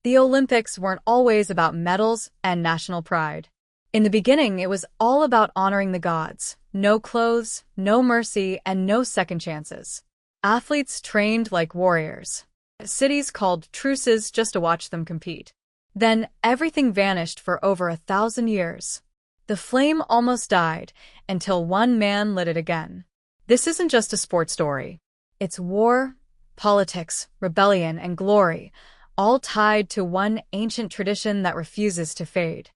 The Olympics weren't always about medals and national pride. In the beginning, it was all about honoring the gods. No clothes, no mercy, and no second chances. Athletes trained like warriors. Cities called truces just to watch them compete. Then everything vanished for over 1,000 years. The flame almost died until one man lit it again. This isn't just a sports story. It's war, politics, rebellion, and glory, all tied to one ancient tradition that refuses to fade.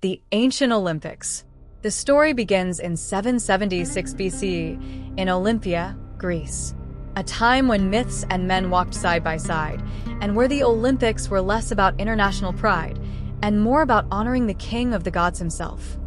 The Ancient Olympics. The story begins in 776 BCE in Olympia, Greece, a time when myths and men walked side by side, and where the Olympics were less about international pride and more about honoring the king of the gods himself,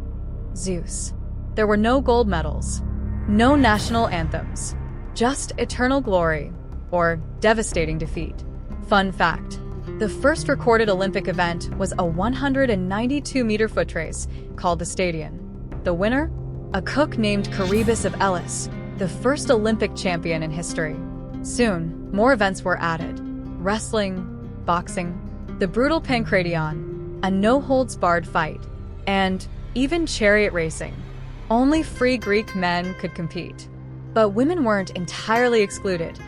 Zeus. There were no gold medals, no national anthems, just eternal glory or devastating defeat. Fun fact: the first recorded Olympic event was a 192-meter foot race called the Stadion. The winner? A cook named Charybdis of Elis, the first Olympic champion in history. Soon, more events were added: wrestling, boxing, the brutal pancration, a no-holds-barred fight, and even chariot racing. Only free Greek men could compete. But women weren't entirely excluded.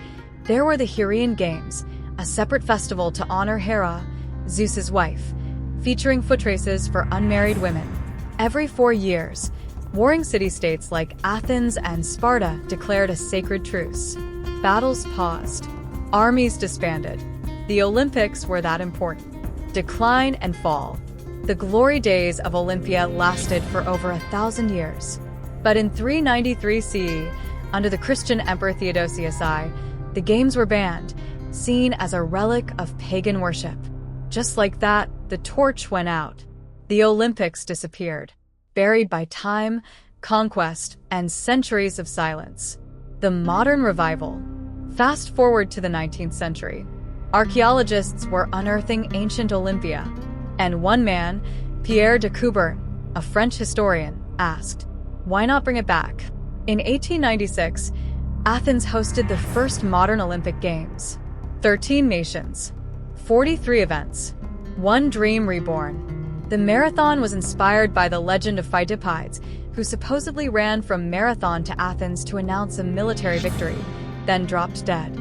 There were the Heraean Games, a separate festival to honor Hera, Zeus's wife, featuring foot races for unmarried women. Every 4 years, warring city-states like Athens and Sparta declared a sacred truce. Battles paused. Armies disbanded. The Olympics were that important. Decline and fall. The glory days of Olympia lasted for over 1,000 years. But in 393 CE, under the Christian Emperor Theodosius I, the games were banned, seen as a relic of pagan worship. Just like that, the torch went out. The Olympics disappeared, buried by time, conquest, and centuries of silence. The modern revival. Fast forward to the 19th century. Archaeologists were unearthing ancient Olympia, and one man, Pierre de Coubertin, a French historian, asked, why not bring it back? In 1896, Athens hosted the first modern Olympic Games. 13 nations, 43 events, one dream reborn. The marathon was inspired by the legend of Phidippides, who supposedly ran from Marathon to Athens to announce a military victory, then dropped dead.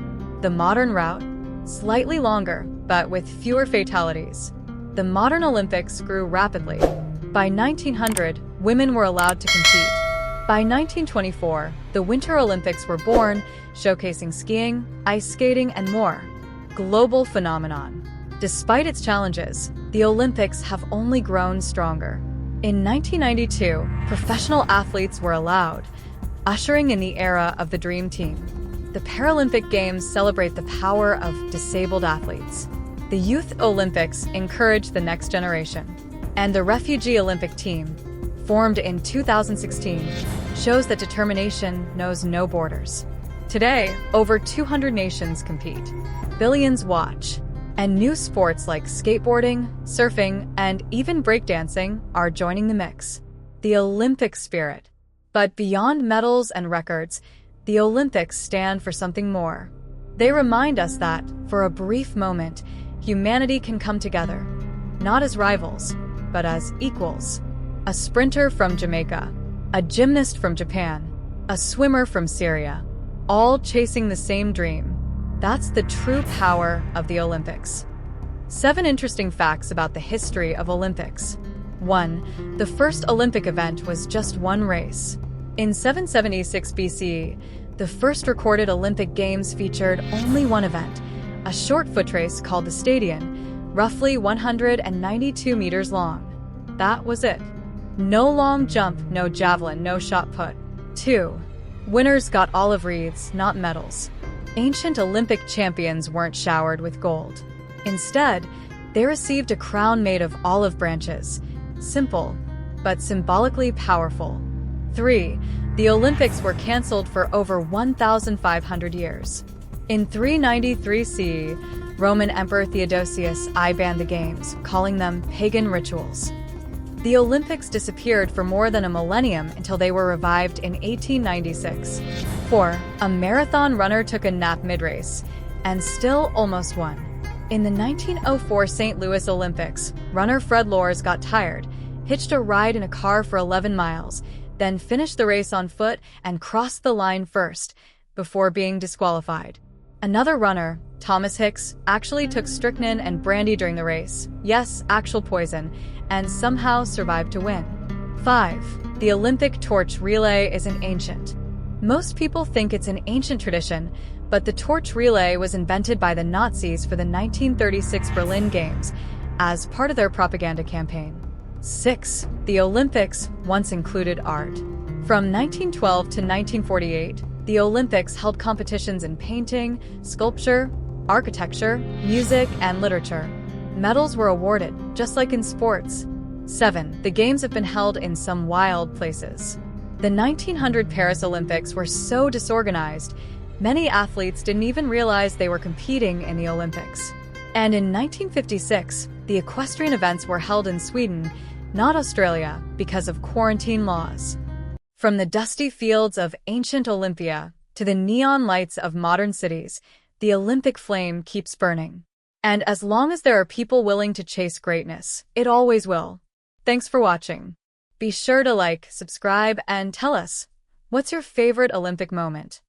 The modern route? Slightly longer, but with fewer fatalities. The modern Olympics grew rapidly. By 1900, women were allowed to compete. By 1924, the Winter Olympics were born, showcasing skiing, ice skating, and more. Global phenomenon. Despite its challenges, the Olympics have only grown stronger. In 1992, professional athletes were allowed, ushering in the era of the Dream Team. The Paralympic Games celebrate the power of disabled athletes. The Youth Olympics encourage the next generation. And the Refugee Olympic Team, formed in 2016, shows that determination knows no borders. Today, over 200 nations compete. Billions watch. And new sports like skateboarding, surfing, and even breakdancing are joining the mix. The Olympic spirit. But beyond medals and records, the Olympics stand for something more. They remind us that, for a brief moment, humanity can come together, not as rivals, but as equals. A sprinter from Jamaica, a gymnast from Japan, a swimmer from Syria, all chasing the same dream. That's the true power of the Olympics. 7 interesting facts about the history of Olympics. 1. The first Olympic event was just one race. In 776 BCE, the first recorded Olympic Games featured only one event, a short foot race called the Stadion, roughly 192 meters long. That was it. No long jump, no javelin, no shot put. 2. Winners got olive wreaths, not medals. Ancient Olympic champions weren't showered with gold. Instead, they received a crown made of olive branches. Simple, but symbolically powerful. 3. The Olympics were cancelled for over 1,500 years. In 393 CE, Roman Emperor Theodosius I banned the games, calling them pagan rituals. The Olympics disappeared for more than a millennium until they were revived in 1896. 4. A marathon runner took a nap mid-race and still almost won. In the 1904 St. Louis Olympics, runner Fred Lors got tired, hitched a ride in a car for 11 miles, then finished the race on foot and crossed the line first, before being disqualified. Another runner, Thomas Hicks, actually took strychnine and brandy during the race, yes, actual poison, and somehow survived to win. 5. The Olympic torch relay isn't ancient. Most people think it's an ancient tradition, but the torch relay was invented by the Nazis for the 1936 Berlin Games as part of their propaganda campaign. 6. The Olympics once included art. From 1912 to 1948, the Olympics held competitions in painting, sculpture, architecture, music, and literature. Medals were awarded, just like in sports. 7. The Games have been held in some wild places. The 1900 Paris Olympics were so disorganized, many athletes didn't even realize they were competing in the Olympics. And in 1956, the equestrian events were held in Sweden, not Australia, because of quarantine laws. From the dusty fields of ancient Olympia to the neon lights of modern cities, the Olympic flame keeps burning. And as long as there are people willing to chase greatness, it always will. Thanks for watching. Be sure to like, subscribe, and tell us, what's your favorite Olympic moment?